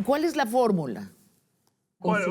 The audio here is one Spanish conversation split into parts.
¿Cuál es la fórmula? Olha,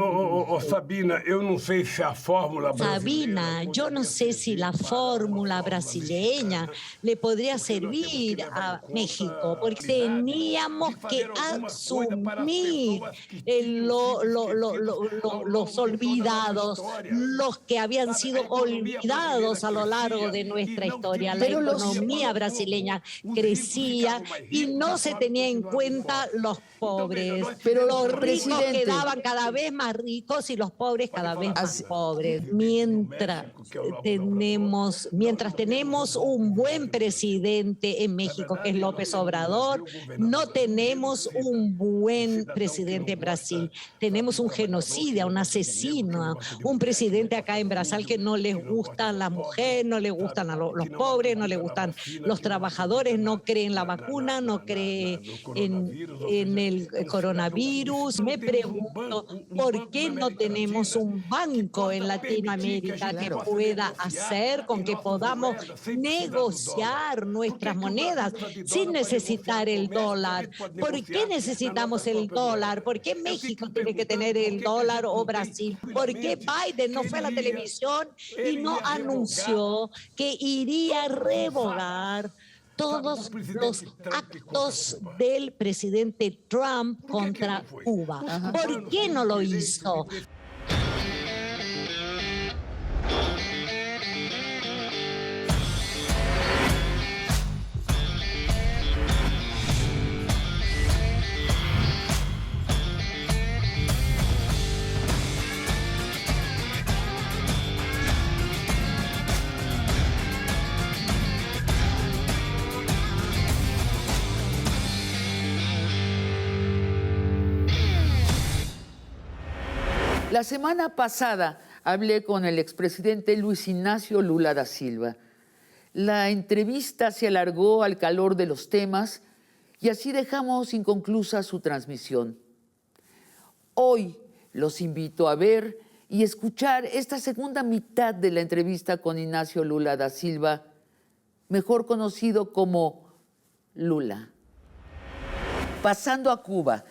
Sabina, eu não sei se a fórmula Sabina, yo no sé si la fórmula brasileña le podría servir a México, porque teníamos que asumir los olvidados, los que habían sido olvidados a lo largo de nuestra historia. La economía brasileña crecía y no se tenía en cuenta los pobres. Pero los ricos quedaban cada vez más ricos y los pobres cada vez más pobres. Mientras tenemos un buen presidente en México, que es López Obrador, no tenemos un buen presidente en Brasil. Tenemos un genocida, un asesino, un presidente acá en Brasil que no les gustan las mujeres, no les gustan a los pobres, no les gustan los trabajadores, no cree en la vacuna, no cree en el coronavirus. Me pregunto, ¿por qué no tenemos un banco en Latinoamérica que pueda hacer con que podamos negociar nuestras monedas sin necesitar el dólar? ¿Por qué necesitamos el dólar? ¿Por qué México tiene que tener el dólar o Brasil? ¿Por qué Biden no fue a la televisión y no anunció que iría a revogar todos los actos del presidente Trump contra Cuba? ¿Por qué no lo hizo? La semana pasada hablé con el expresidente Luis Ignacio Lula da Silva. La entrevista se alargó al calor de los temas y así dejamos inconclusa su transmisión. Hoy los invito a ver y escuchar esta segunda mitad de la entrevista con Ignacio Lula da Silva, mejor conocido como Lula. Pasando a Cuba,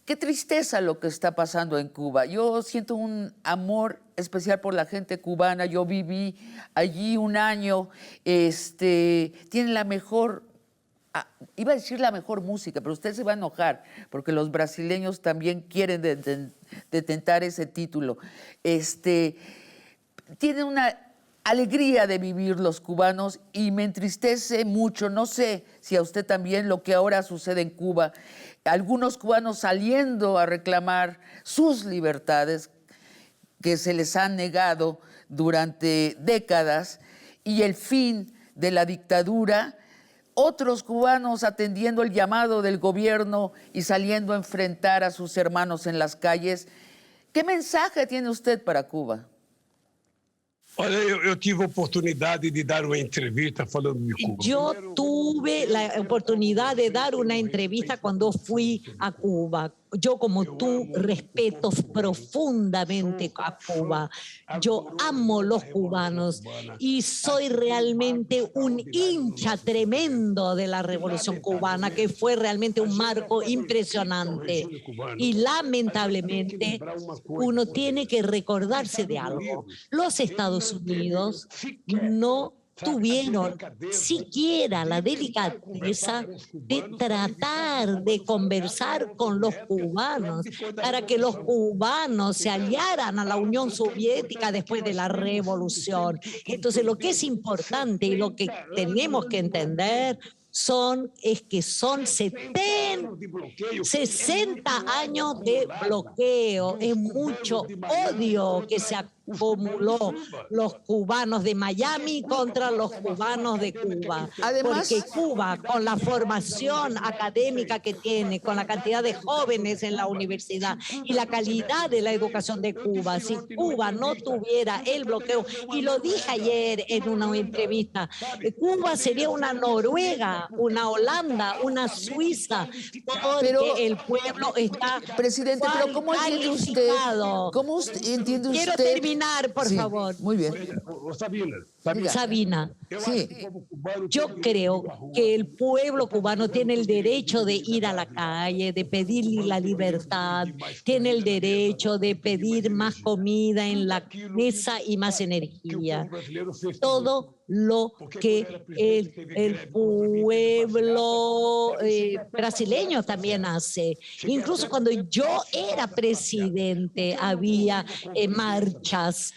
qué tristeza lo que está pasando en Cuba. Yo siento un amor especial por la gente cubana. Yo viví allí un año. Tienen la mejor, iba a decir la mejor música, pero usted se va a enojar, porque los brasileños también quieren detentar ese título. Tienen una alegría de vivir los cubanos y me entristece mucho, no sé si a usted también, lo que ahora sucede en Cuba. Algunos cubanos saliendo a reclamar sus libertades que se les han negado durante décadas y el fin de la dictadura. Otros cubanos atendiendo el llamado del gobierno y saliendo a enfrentar a sus hermanos en las calles. ¿Qué mensaje tiene usted para Cuba? Olha, eu tive a oportunidade de dar uma entrevista falando de Cuba. Yo tuve la oportunidad de dar una entrevista cuando fui a Cuba. Yo, como tú, respeto profundamente a Cuba. Yo amo los cubanos y soy realmente un hincha tremendo de la Revolución Cubana, que fue realmente un marco impresionante. Y lamentablemente uno tiene que recordarse de algo. Los Estados Unidos no tuvieron siquiera la delicadeza de tratar de conversar con los cubanos para que los cubanos se aliaran a la Unión Soviética después de la revolución. Entonces, lo que es importante y lo que tenemos que entender es que son 60 años de bloqueo. Es mucho odio que se acumuló los cubanos de Miami contra los cubanos de Cuba. Además, porque Cuba, con la formación académica que tiene, con la cantidad de jóvenes en la universidad y la calidad de la educación de Cuba, si Cuba no tuviera el bloqueo, y lo dije ayer en una entrevista, Cuba sería una Noruega, una Holanda, una Suiza, porque el pueblo está... Presidente, pero ¿cómo entiende usted? ¿Cómo entiende usted terminar, por Sí, favor. muy bien. Sabina, Sabina, Sí. yo creo que el pueblo cubano tiene el derecho de ir a la calle, de pedir la libertad, tiene el derecho de pedir más comida en la mesa y más energía. Todo lo que el pueblo brasileño también hace. Incluso cuando yo era presidente había marchas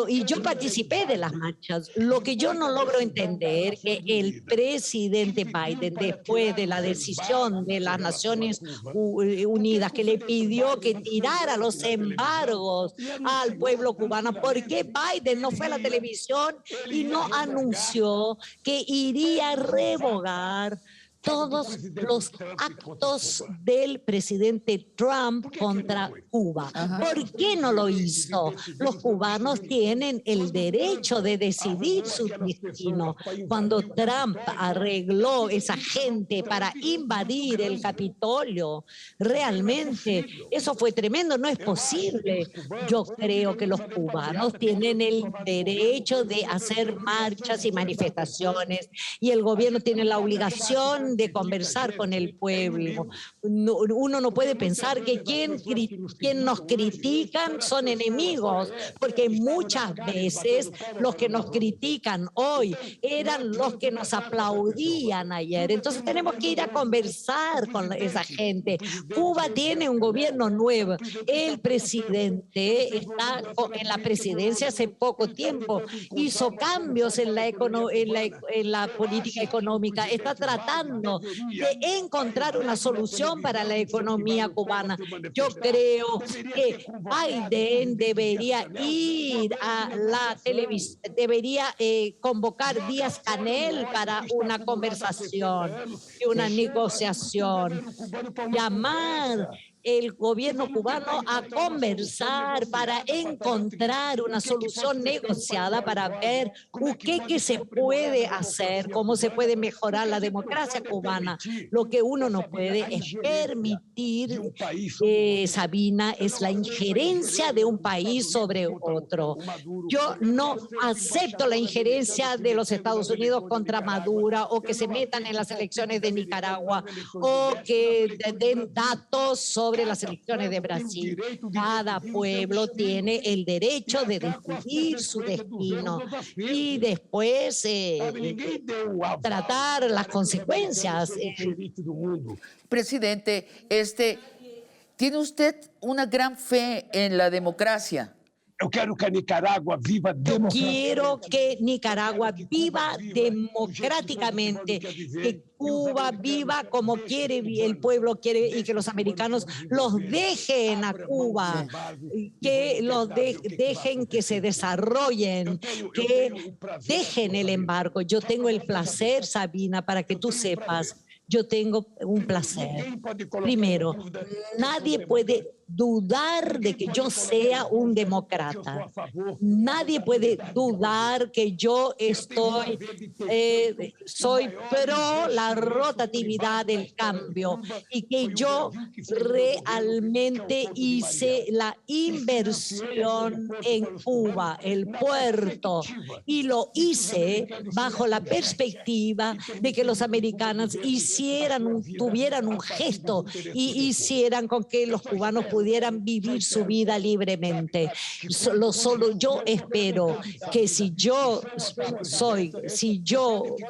y yo participé de las marchas. Lo que yo no logro entender que el presidente Biden, después de la decisión de las Naciones Unidas que le pidió que tirara los embargos al pueblo cubano, ¿por qué Biden no fue a la televisión y no anunció que iría a revogar todos los actos del presidente Trump contra Cuba? ¿Por qué no lo hizo? Los cubanos tienen el derecho de decidir su destino. Cuando Trump arregló esa gente para invadir el Capitolio, realmente eso fue tremendo, no es posible. Yo creo que los cubanos tienen el derecho de hacer marchas y manifestaciones y el gobierno tiene la obligación de conversar con el pueblo. Uno no puede pensar que quien nos critican son enemigos, porque muchas veces los que nos critican hoy eran los que nos aplaudían ayer. Entonces tenemos que ir a conversar con esa gente. Cuba tiene un gobierno nuevo. El presidente está en la presidencia hace poco tiempo. Hizo cambios en la política económica. Está tratando de encontrar una solución para la economía cubana. Yo creo que Biden debería ir a la televisión, debería convocar Díaz-Canel para una conversación y una negociación. Llamar el gobierno cubano a conversar para encontrar una solución negociada para ver qué se puede hacer, cómo se puede mejorar la democracia cubana. Lo que uno no puede es permitir, Sabina, es la injerencia de un país sobre otro. Yo no acepto la injerencia de los Estados Unidos contra Maduro o que se metan en las elecciones de Nicaragua o que den datos sobre las elecciones de Brasil. Cada pueblo tiene el derecho de decidir su destino y después tratar las consecuencias. Presidente, ¿tiene usted una gran fe en la democracia? Eu quero que a Nicarágua viva Quiero que Nicaragua viva democráticamente, que Cuba viva como quiere el pueblo quiere y que los americanos los dejen a Cuba, que los dejen que se desarrollen, que dejen el embargo. Yo tengo el placer, Sabina, para que tú sepas, yo tengo un placer. Primero, nadie puede dudar de que yo sea un demócrata. Nadie puede dudar que yo soy pro la rotatividad del cambio y que yo realmente hice la inversión en Cuba, el puerto, y lo hice bajo la perspectiva de que los americanos tuvieran un gesto y hicieran con que los cubanos pudieran vivir su vida libremente. Solo yo espero que si yo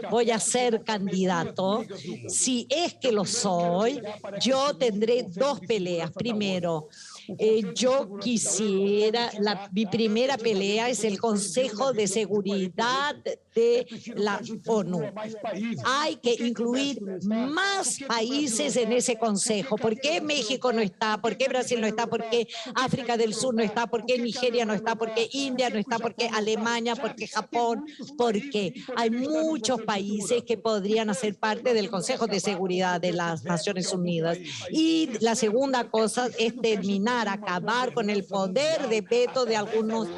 voy a ser candidato, si es que lo soy, yo tendré dos peleas. Primero, yo quisiera, mi primera pelea es el Consejo de Seguridad de la ONU. Hay que incluir más países en ese consejo. ¿Por qué México no está? ¿Por qué Brasil no está? ¿Por qué África del Sur no está? ¿Por qué Nigeria no está? ¿Por qué India no está? ¿Por qué Alemania? ¿Por qué Japón? Porque hay muchos países que podrían hacer parte del Consejo de Seguridad de las Naciones Unidas. Y la segunda cosa es acabar con el poder de veto de algunos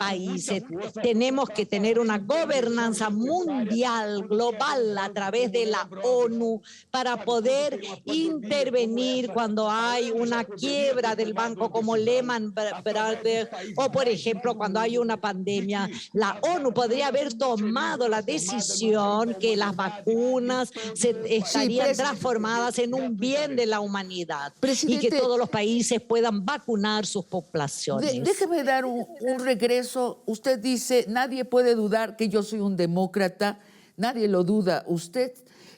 países. Tenemos que tener una gobernanza mundial, global, a través de la ONU para poder intervenir cuando hay una quiebra del banco como Lehman Brothers o, por ejemplo, cuando hay una pandemia. La ONU podría haber tomado la decisión que las vacunas estarían transformadas en un bien de la humanidad y que todos los países puedan vacunar sus poblaciones. Déjeme dar un regreso. Usted dice, nadie puede dudar que yo soy un demócrata. Nadie lo duda. Usted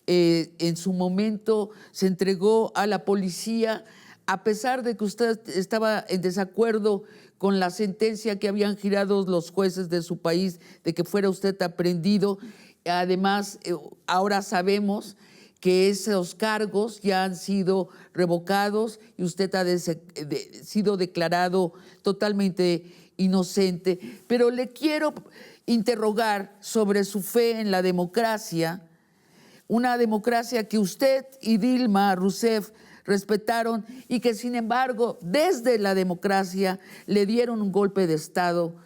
en su momento se entregó a la policía a pesar de que usted estaba en desacuerdo con la sentencia que habían girado los jueces de su país de que fuera usted aprehendido. Además, ahora sabemos que esos cargos ya han sido revocados y usted ha sido declarado totalmente inocente. Pero le quiero interrogar sobre su fe en la democracia, una democracia que usted y Dilma Rousseff respetaron y que, sin embargo, desde la democracia le dieron un golpe de Estado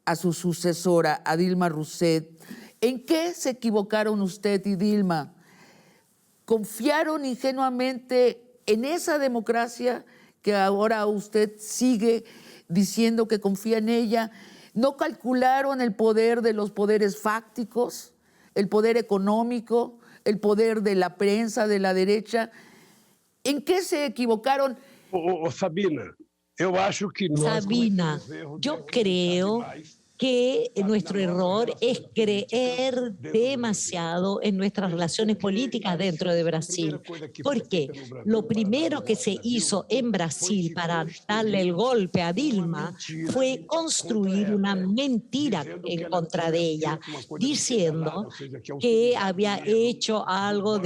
a su sucesora, a Dilma Rousseff. ¿En qué se equivocaron usted y Dilma? ¿Confiaron ingenuamente en esa democracia que ahora usted sigue diciendo que confía en ella? ¿No calcularon el poder de los poderes fácticos, el poder económico, el poder de la prensa, de la derecha? ¿En qué se equivocaron? Sabina, yo creo que nuestro error es creer demasiado en nuestras relaciones políticas dentro de Brasil. Porque lo primero que se hizo en Brasil para darle el golpe a Dilma fue construir una mentira en contra de ella, diciendo que había hecho algo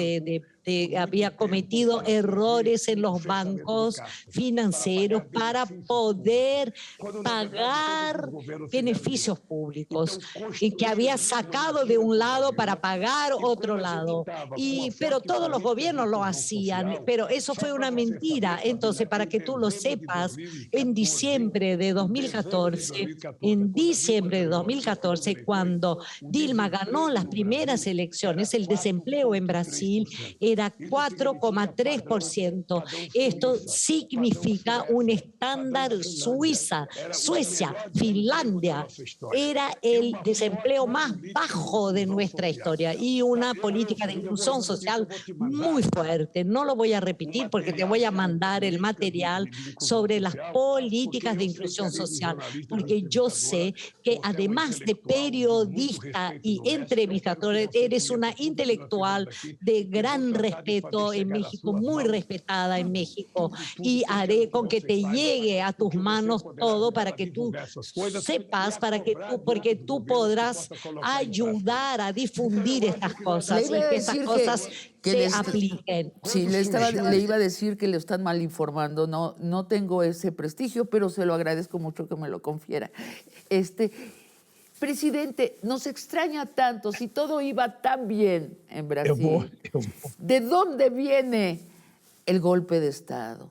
había cometido errores en los bancos financieros para poder pagar beneficios públicos y que había sacado de un lado para pagar otro lado. Pero todos los gobiernos lo hacían, pero eso fue una mentira. Entonces, para que tú lo sepas, en diciembre de 2014, cuando Dilma ganó las primeras elecciones, el desempleo en Brasil era 4,3%. Esto significa un estándar Suecia, Finlandia. Era el desempleo más bajo de nuestra historia y una política de inclusión social muy fuerte. No lo voy a repetir porque te voy a mandar el material sobre las políticas de inclusión social, porque yo sé que además de periodista y entrevistador, eres una intelectual de gran respeto en México, muy respetada en México, y haré con que te llegue a tus manos todo para que tú sepas, porque tú podrás ayudar a difundir estas cosas y que estas cosas se apliquen. Sí, le iba a decir que le están mal informando. No tengo ese prestigio, pero se lo agradezco mucho que me lo confiera. Presidente, nos extraña tanto si todo iba tan bien en Brasil. ¿De dónde viene el golpe de Estado?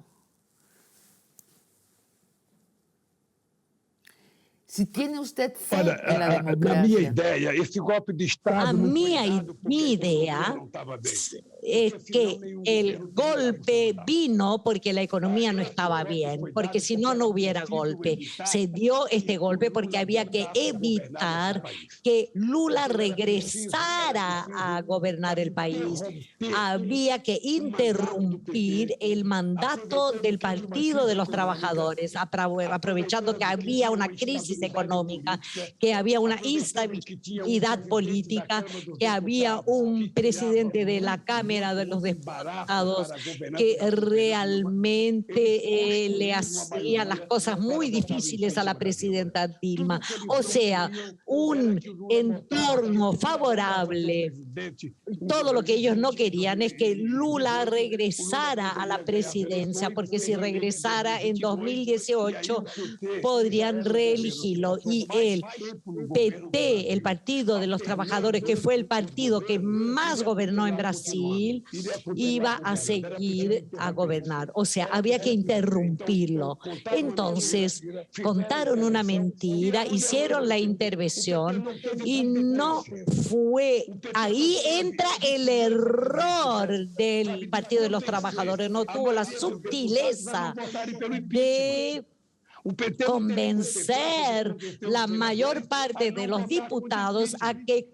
Si tiene usted fe en la democracia. Na minha ideia, esse golpe de Estado... Mi idea es que el golpe vino porque la economía no estaba bien, porque si no, no hubiera golpe. Se dio este golpe porque había que evitar que Lula regresara a gobernar el país. Había que interrumpir el mandato del Partido de los Trabajadores, aprovechando que había una crisis económica, que había una instabilidad política, que había un presidente de la Cámara de los Diputados que realmente le hacía las cosas muy difíciles a la presidenta Dilma. O sea, un entorno favorable. Todo lo que ellos no querían es que Lula regresara a la presidencia, porque si regresara en 2018 podrían reelegirlo. Y el PT, el Partido de los Trabajadores, que fue el partido que más gobernó en Brasil, Brasil iba a seguir a gobernar. O sea, había que interrumpirlo. Entonces, contaron una mentira, hicieron la intervención y no fue. Ahí entra el error del Partido de los Trabajadores. No tuvo la sutileza de convencer la mayor parte de los diputados a que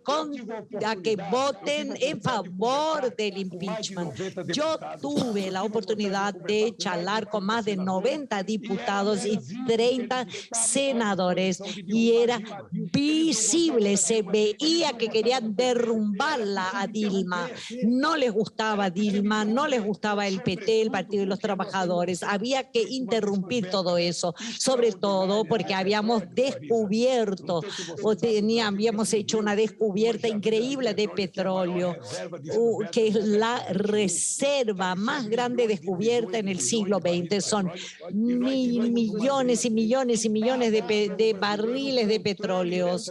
voten en favor del impeachment. Yo tuve la oportunidad de charlar con más de 90 diputados y 30 senadores y era visible, se veía que querían derrumbarla a Dilma. No les gustaba Dilma, no les gustaba el PT, el Partido de los Trabajadores. Había que interrumpir todo eso, sobre todo porque habíamos descubierto habíamos hecho una descubierta increíble de petróleo, que es la reserva más grande descubierta en el siglo XX. Son millones y millones y millones de barriles de petróleos.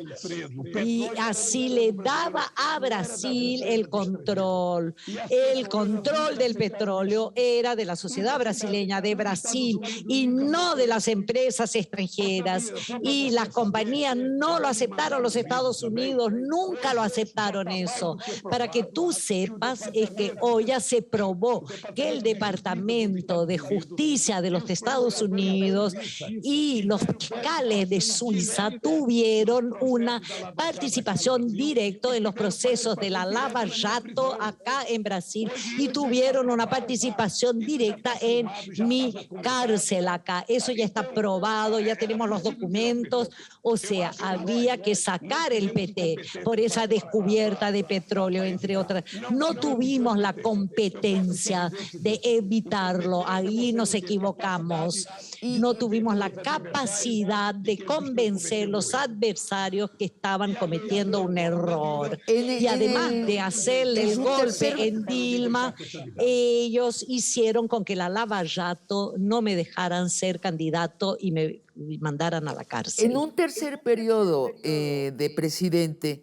Y así le daba a Brasil el control. El control del petróleo era de la sociedad brasileña, de Brasil, y no de las empresas extranjeras. Y las compañías no lo aceptaron, los Estados Unidos nunca lo aceptaron eso. Para que tú sepas, es que hoy ya se probó que el Departamento de Justicia de los Estados Unidos y los fiscales de Suiza tuvieron una participación directa en los procesos de la Lava Jato acá en Brasil y tuvieron una participación directa en mi cárcel acá. Eso ya está probado, ya tenemos los documentos. O sea, había que sacar el PT por esa descubierta de petróleo, entre otras. No tuvimos la competencia de evitarlo. Ahí nos equivocamos. No tuvimos la capacidad de convencer los adversarios que estaban cometiendo un error. Y además de hacerle el golpe en Dilma, ellos hicieron con que la Lava Jato no me dejaran ser candidato y me mandaran a la cárcel. En un tercer periodo de presidente,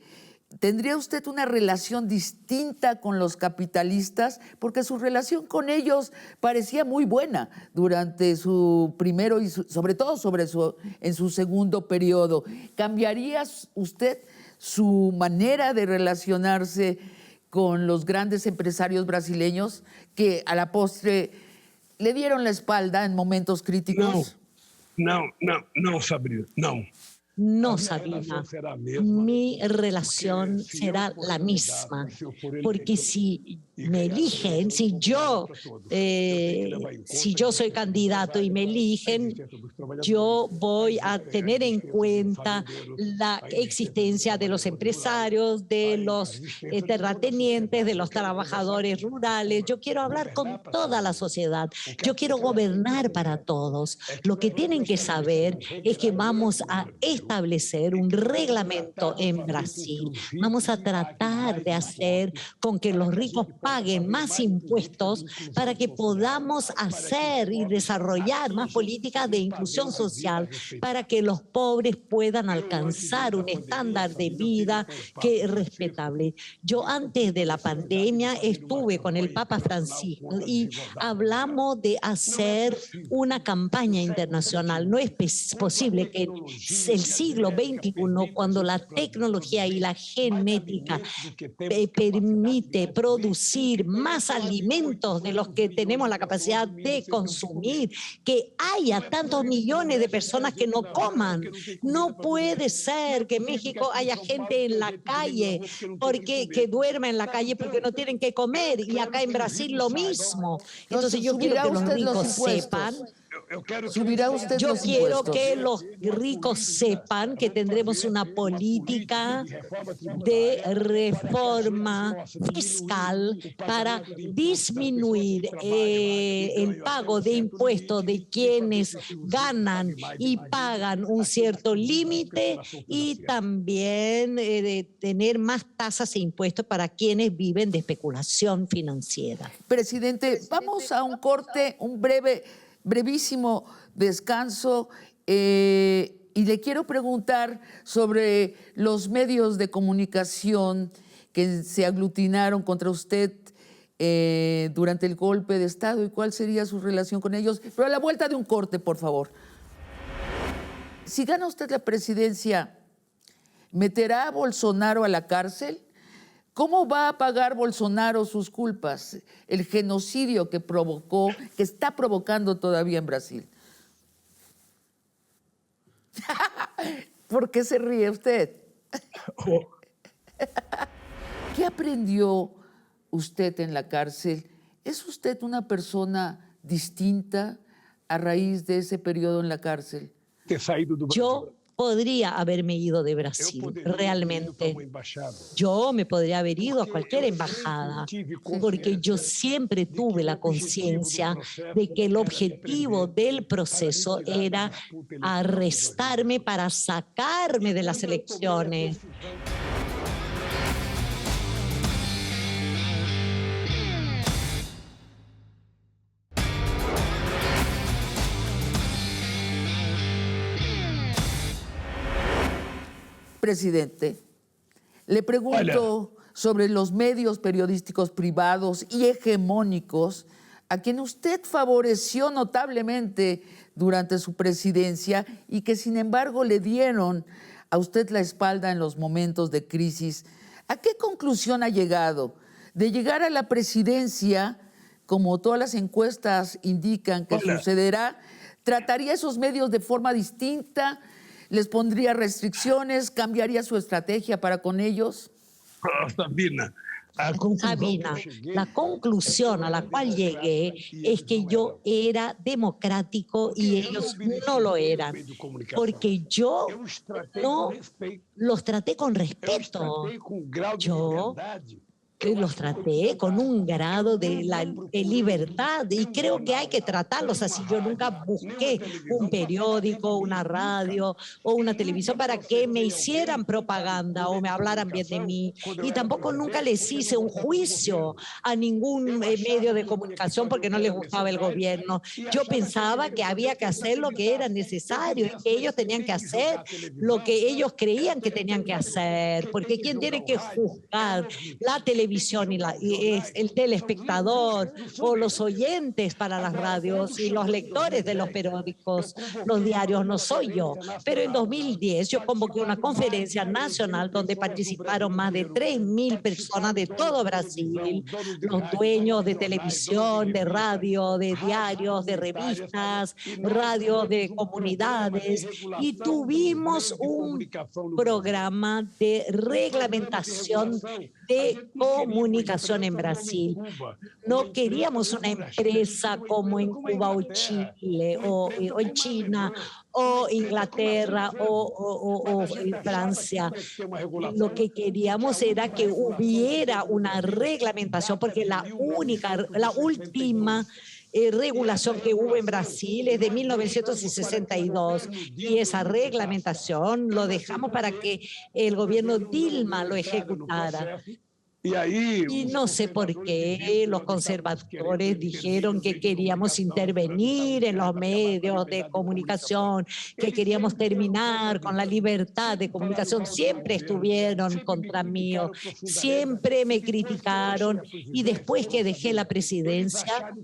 ¿tendría usted una relación distinta con los capitalistas? Porque su relación con ellos parecía muy buena durante su primero y sobre todo en su segundo periodo. ¿Cambiaría usted su manera de relacionarse con los grandes empresarios brasileños que a la postre le dieron la espalda en momentos críticos? No, Sabrina, no. No, Sabina, mi relación será la misma, porque si me eligen, si yo soy candidato y me eligen, yo voy a tener en cuenta la existencia de los empresarios, de los terratenientes, de los trabajadores rurales. Yo quiero hablar con toda la sociedad, yo quiero gobernar para todos. Lo que tienen que saber es que vamos a establecer un reglamento en Brasil. Vamos a tratar de hacer con que los ricos paguen más impuestos para que podamos hacer y desarrollar más políticas de inclusión social para que los pobres puedan alcanzar un estándar de vida que es respetable. Yo antes de la pandemia estuve con el Papa Francisco y hablamos de hacer una campaña internacional. No es posible que el siglo XXI, cuando la tecnología y la genética permite producir más alimentos de los que tenemos la capacidad de consumir, que haya tantos millones de personas que no coman. No puede ser que en México haya gente en la calle que duerma en la calle porque no tienen que comer, y acá en Brasil lo mismo. Entonces yo quiero que los ricos sepan. Yo quiero que los ricos sepan que tendremos una política de reforma fiscal para disminuir el pago de impuestos de quienes ganan y pagan un cierto límite, y también de tener más tasas e impuestos para quienes viven de especulación financiera. Presidente, vamos a un corte, brevísimo descanso, y le quiero preguntar sobre los medios de comunicación que se aglutinaron contra usted durante el golpe de Estado y cuál sería su relación con ellos. Pero a la vuelta de un corte, por favor. Si gana usted la presidencia, ¿meterá a Bolsonaro a la cárcel? ¿Cómo va a pagar Bolsonaro sus culpas? El genocidio que provocó, que está provocando todavía en Brasil. ¿Por qué se ríe usted? ¿Qué aprendió usted en la cárcel? ¿Es usted una persona distinta a raíz de ese periodo en la cárcel? Yo podría haberme ido de Brasil, realmente. Yo me podría haber ido a cualquier embajada, porque yo siempre tuve la conciencia de que el objetivo del proceso era arrestarme para sacarme de las elecciones. Presidente, le pregunto sobre los medios periodísticos privados y hegemónicos a quien usted favoreció notablemente durante su presidencia y que sin embargo le dieron a usted la espalda en los momentos de crisis. ¿A qué conclusión ha llegado? De llegar a la presidencia, como todas las encuestas indican que sucederá, ¿trataría esos medios de forma distinta? ¿Les pondría restricciones? ¿Cambiaría su estrategia para con ellos? Sabina, La conclusión a la cual llegué es que yo era democrático y ellos no lo eran, porque yo no los traté con respeto. Yo los traté con un grado de libertad y creo que hay que tratarlos así. Yo nunca busqué un periódico, una radio o una televisión para que me hicieran propaganda o me hablaran bien de mí, y tampoco nunca les hice un juicio a ningún medio de comunicación porque no les gustaba el gobierno. Yo pensaba que había que hacer lo que era necesario y que ellos tenían que hacer lo que ellos creían que tenían que hacer, porque ¿quién tiene que juzgar la televisión y es el telespectador o los oyentes para las radios y los lectores de los periódicos, los diarios? No soy yo. Pero en 2010 yo convoqué una conferencia nacional donde participaron más de 3.000 personas de todo Brasil, los dueños de televisión, de radio, de diarios, de revistas, radios de comunidades, y tuvimos un programa de reglamentación de comunicación en Brasil. No queríamos una empresa como en Cuba o Chile o en China o Inglaterra o Francia. Lo que queríamos era que hubiera una reglamentación, porque la última regulación que hubo en Brasil es de 1962 y esa reglamentación lo dejamos para que el gobierno Dilma lo ejecutara. Y no sé por qué los conservadores dijeron que queríamos intervenir en los medios de comunicación, que queríamos terminar con la libertad de comunicación. Siempre estuvieron contra mí, siempre me criticaron, y después que dejé la presidencia,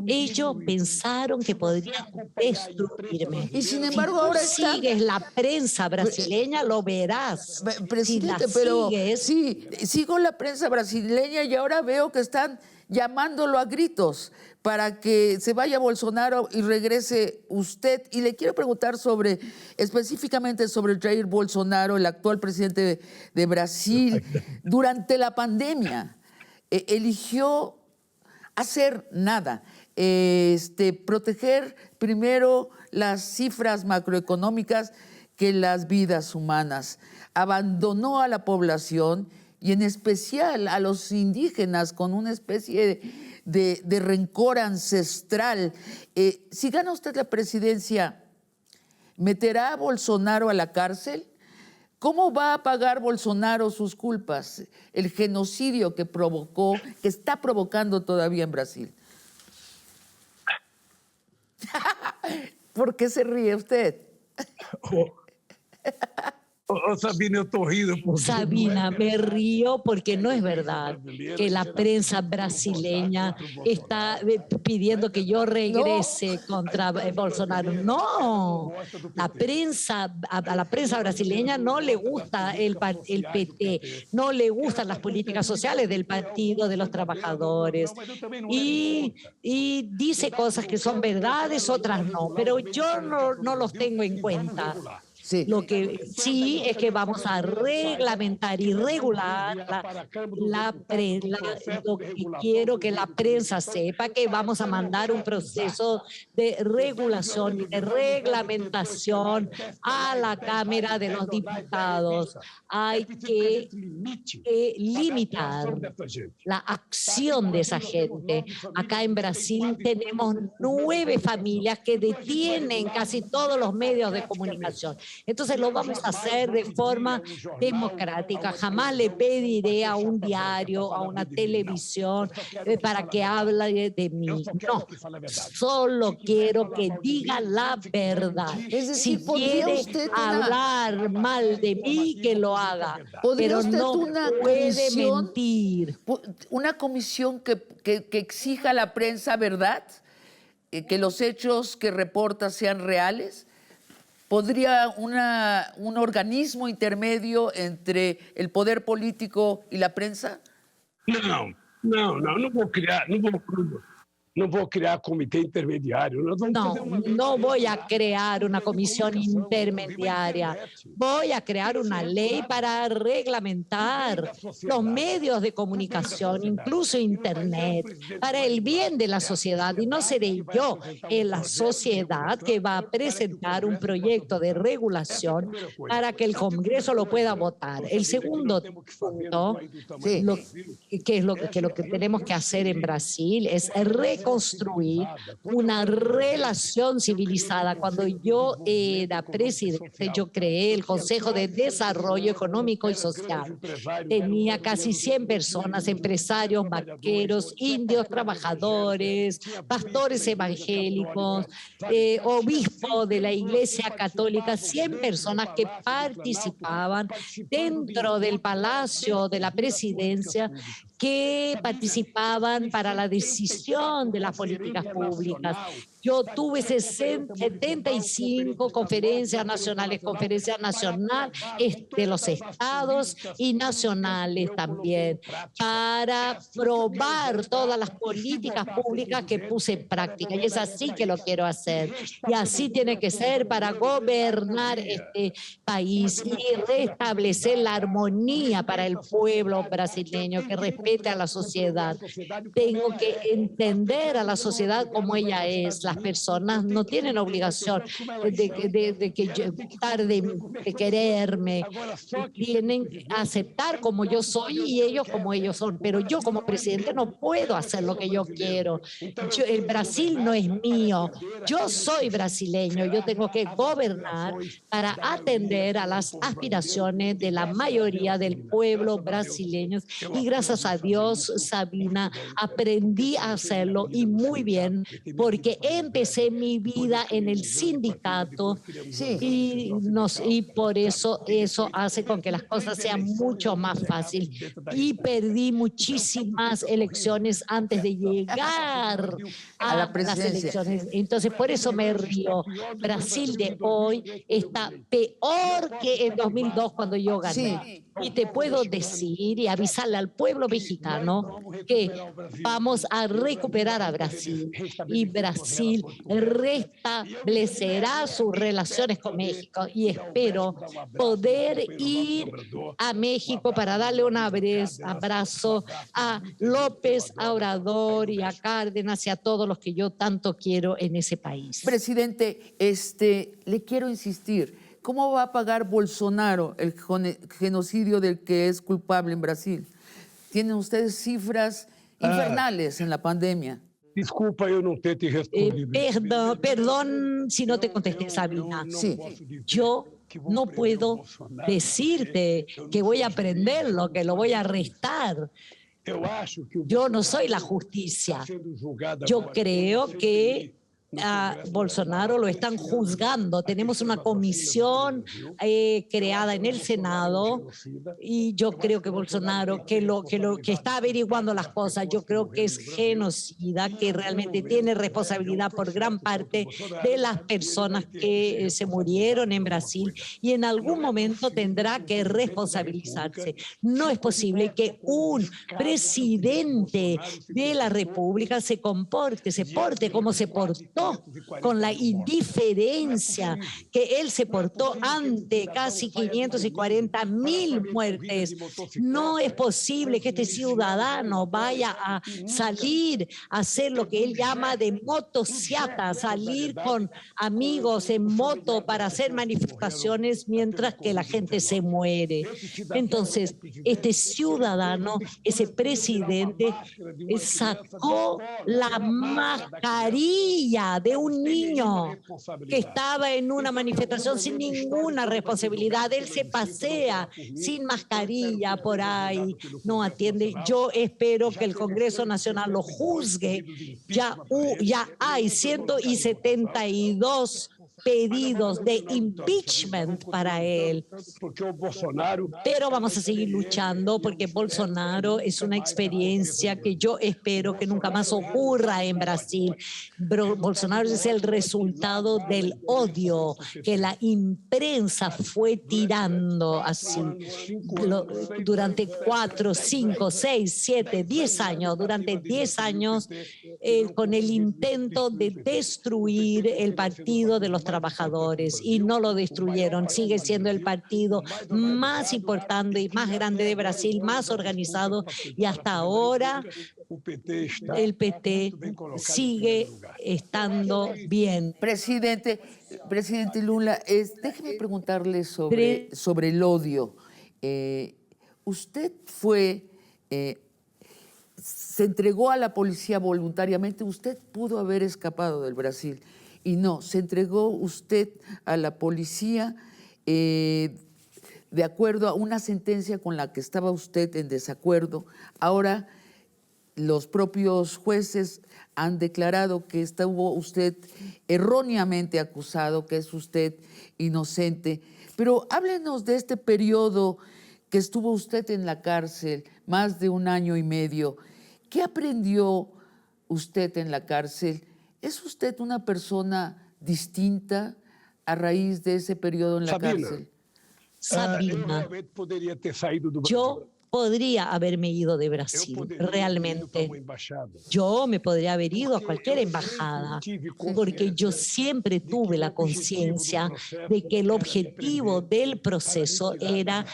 ellos pensaron que podrían destruirme. Y sin embargo, si ahora sigues la prensa brasileña, lo verás. Presidente, si pero sigues, sí, sigo la prensa brasileña y ahora veo que están llamándolo a gritos para que se vaya Bolsonaro y regrese usted. Y le quiero preguntar específicamente sobre Jair Bolsonaro, el actual presidente de Brasil. Durante la pandemia eligió hacer nada, proteger primero las cifras macroeconómicas que las vidas humanas. Abandonó a la población y en especial a los indígenas con una especie de rencor ancestral. Si gana usted la presidencia, ¿meterá a Bolsonaro a la cárcel? ¿Cómo va a pagar Bolsonaro sus culpas? El genocidio que provocó, que está provocando todavía en Brasil. ¿Por qué se ríe usted? Ô, Sabina, eu estou rindo. Porque Sabina, me río porque no es verdad que la prensa brasileña está pidiendo que yo regrese contra Bolsonaro. No, a la prensa brasileña no le gusta el PT, no le gustan las políticas sociales del Partido de los Trabajadores y dice cosas que son verdades, otras no, pero yo no los tengo en cuenta. Sí. Lo que sí es que vamos a reglamentar y regular lo que quiero que la prensa sepa, que vamos a mandar un proceso de regulación y de reglamentación a la Cámara de los Diputados. Hay que limitar la acción de esa gente. Acá en Brasil tenemos 9 familias que detienen casi todos los medios de comunicación. Entonces lo vamos a hacer de forma democrática. Jamás le pediré a un diario, a una televisión para que hable de mí. No, solo quiero que diga la verdad. Es decir, Si ¿podría quiere usted hablar mal de mí, que lo haga. ¿Podría Pero usted no una puede comisión? mentir. Una comisión que exija a la prensa verdad, que los hechos que reporta sean reales. ¿Podría un organismo intermedio entre el poder político y la prensa? Não vou criar, não vou criar comitê intermediário. No voy a crear una comisión intermediaria. Voy a crear una ley para reglamentar los medios de comunicación, incluso Internet, para el bien de la sociedad. Y no seré yo en la sociedad que va a presentar un proyecto de regulación para que el Congreso lo pueda votar. El segundo punto, Sí. lo que tenemos que hacer en Brasil es reconstruir una relación civilizada. Cuando yo era presidente, yo creé el Consejo de Desarrollo Económico y Social. Tenía casi 100 personas, empresarios, banqueros, indios, trabajadores, pastores evangélicos, obispos de la Iglesia Católica, 100 personas que participaban dentro del Palacio de la Presidencia, que participaban para la decisión de las políticas públicas. Yo tuve 75 conferencias nacionales de los estados y nacionales también, para probar todas las políticas públicas que puse en práctica. Y es así que lo quiero hacer. Y así tiene que ser para gobernar este país y restablecer la armonía para el pueblo brasileño, que respete a la sociedad. Tengo que entender a la sociedad como ella es. Las personas no tienen obligación de quererme. Tienen que aceptar como yo soy y ellos como ellos son. Pero yo como presidente no puedo hacer lo que yo quiero. El Brasil no es mío. Yo soy brasileño. Yo tengo que gobernar para atender a las aspiraciones de la mayoría del pueblo brasileño. Y gracias a Dios, Sabina, aprendí a hacerlo y muy bien, porque empecé mi vida en el sindicato y por eso hace con que las cosas sean mucho más fáciles. Y perdí muchísimas elecciones antes de llegar a las elecciones. Entonces, por eso me río. Brasil de hoy está peor que en 2002 cuando yo gané. Sí. Y te puedo decir y avisarle al pueblo mexicano que vamos a recuperar a Brasil y Brasil restablecerá sus relaciones con México, y espero poder ir a México para darle un abrazo a López Obrador y a Cárdenas y a todos los que yo tanto quiero en ese país. Presidente, le quiero insistir. ¿Cómo va a pagar Bolsonaro el genocidio del que es culpable en Brasil? Tienen ustedes cifras infernales en la pandemia. Desculpa, eu não ter te respondido. Perdón si no te contesté, Sabina. Sí. Yo no puedo decirte que voy a prenderlo, que lo voy a arrestar. Yo no soy la justicia. Yo creo que a Bolsonaro lo están juzgando. Tenemos una comisión creada en el Senado y yo creo que Bolsonaro, que está averiguando las cosas, yo creo que es genocida, que realmente tiene responsabilidad por gran parte de las personas que se murieron en Brasil y en algún momento tendrá que responsabilizarse. No es posible que un presidente de la República se porte como se portó, con la indiferencia que él se portó ante casi 540.000 muertes. No es posible que este ciudadano vaya a salir a hacer lo que él llama de motociata, salir con amigos en moto para hacer manifestaciones mientras que la gente se muere. Entonces, este ciudadano, ese presidente, sacó la mascarilla de un niño que estaba en una manifestación sin ninguna responsabilidad. Él se pasea sin mascarilla por ahí, no atiende. Yo espero que el Congreso Nacional lo juzgue. Ya hay 172 pedidos de impeachment para él. Pero vamos a seguir luchando porque Bolsonaro es una experiencia que yo espero que nunca más ocurra en Brasil. Bolsonaro es el resultado del odio que la imprensa fue tirando así durante 4, 5, 6, 7, 10 años, durante 10 años con el intento de destruir el Partido de los Trabajadores y no lo destruyeron. Sigue siendo el partido más importante y más grande de Brasil, más organizado y hasta ahora el PT sigue estando bien. Presidente Lula, déjeme preguntarle sobre el odio. Usted se entregó a la policía voluntariamente, usted pudo haber escapado del Brasil y no, se entregó usted a la policía de acuerdo a una sentencia con la que estaba usted en desacuerdo. Ahora los propios jueces han declarado que estuvo usted erróneamente acusado, que es usted inocente. Pero háblenos de este periodo que estuvo usted en la cárcel, más de 1 año y medio. ¿Qué aprendió usted en la cárcel? ¿Es usted una persona distinta a raíz de ese periodo en la cárcel? Sabina, yo podría haberme ido de Brasil, realmente. Yo me podría haber ido a cualquier embajada, porque yo siempre tuve la conciencia de que el objetivo del proceso era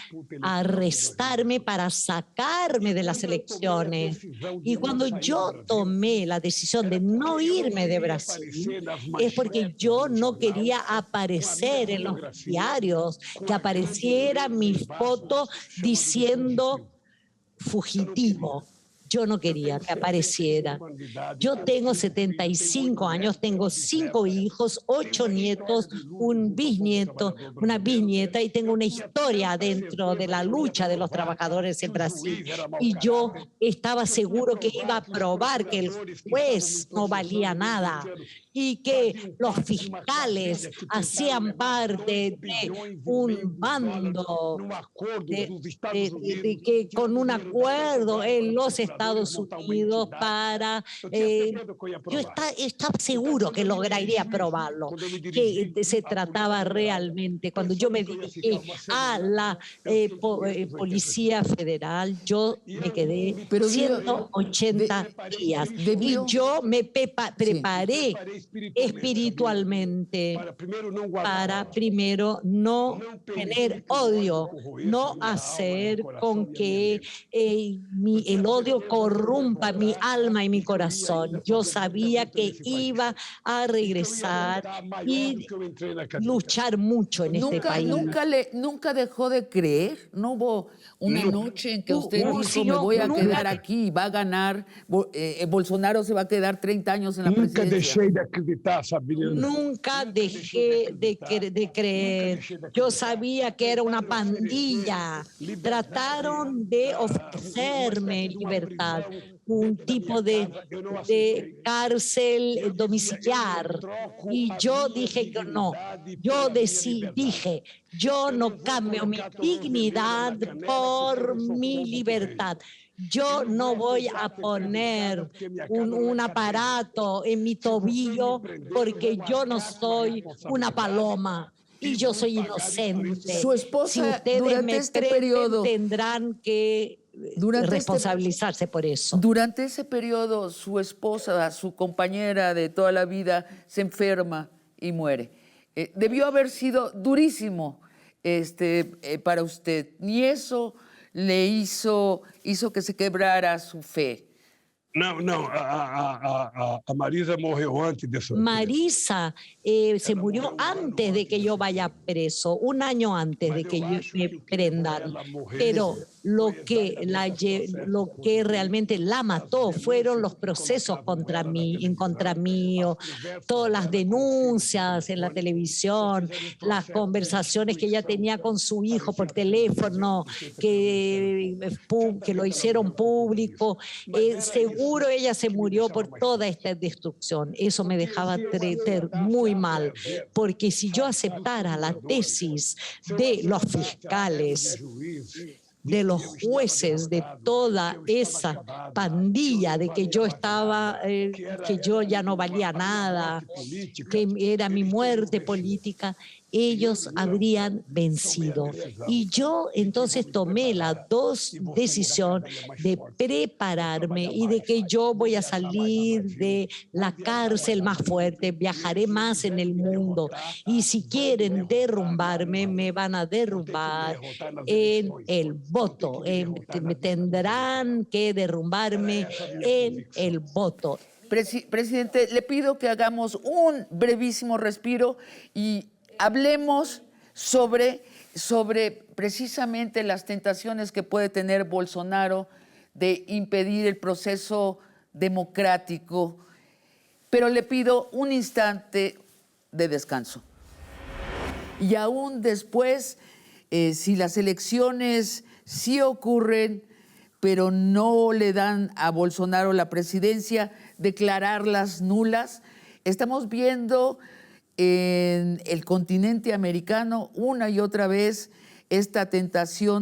arrestarme para sacarme de las elecciones. Y cuando yo tomé la decisión de no irme de Brasil, es porque yo no quería aparecer en los diarios, que apareciera mi foto diciendo fugitivo. Yo no quería que apareciera. Yo tengo 75 años, tengo 5 hijos, 8 nietos, un bisnieto, una bisnieta y tengo una historia dentro de la lucha de los trabajadores en Brasil. Y yo estaba seguro que iba a probar que el juez no valía nada y que los fiscales hacían parte de un bando que con un acuerdo en los Estados Unidos para... yo estaba seguro que lograría probarlo, que se trataba realmente. Cuando yo me dirigí a la Policía Federal, yo me quedé 180 días y yo me preparé espiritualmente para primero no tener odio, no hacer con que el odio corrompa mi alma y mi corazón. Yo sabía que iba a regresar y luchar mucho en este país. ¿Nunca dejó de creer? ¿No hubo una noche en que usted dijo, me voy a quedar aquí y va a ganar, Bolsonaro se va a quedar 30 años en la presidencia? Nunca dejé de creer. Yo sabía que era una pandilla. Trataron de ofrecerme libertad, un tipo de cárcel domiciliar. Y yo dije que no, dije, yo no cambio mi dignidad por mi libertad. Yo no voy a poner un aparato en mi tobillo porque yo no soy una paloma y yo soy inocente. Su esposa, si ustedes durante me este prenden, periodo, tendrán que responsabilizarse por eso. Durante ese periodo, su esposa, su compañera de toda la vida, se enferma y muere. Debió haber sido durísimo para usted. Ni eso le hizo que se quebrara su fe. Não, a Marisa morreu antes disso. Marisa se murió antes de que yo vaya preso, un año antes de que me prendan. Pero lo que realmente la mató fueron los procesos contra mí, todas las denuncias en la televisión, las conversaciones que ella tenía con su hijo por teléfono, que lo hicieron público. Seguro ella se murió por toda esta destrucción. Eso me dejaba muy mal, porque si yo aceptara la tesis de los fiscales, de los jueces, de toda esa pandilla de que yo estaba, que yo ya no valía nada, que era mi muerte política, ellos habrían vencido. Y yo entonces tomé la decisión de prepararme y de que yo voy a salir de la cárcel más fuerte, viajaré más en el mundo. Y si quieren derrumbarme, me van a derrumbar en el voto. Tendrán que derrumbarme en el voto. Presidente, le pido que hagamos un brevísimo respiro y hablemos sobre precisamente las tentaciones que puede tener Bolsonaro de impedir el proceso democrático, pero le pido un instante de descanso. Y aún después, si las elecciones sí ocurren, pero no le dan a Bolsonaro la presidencia, declararlas nulas. Estamos viendo en el continente americano una y otra vez esta tentación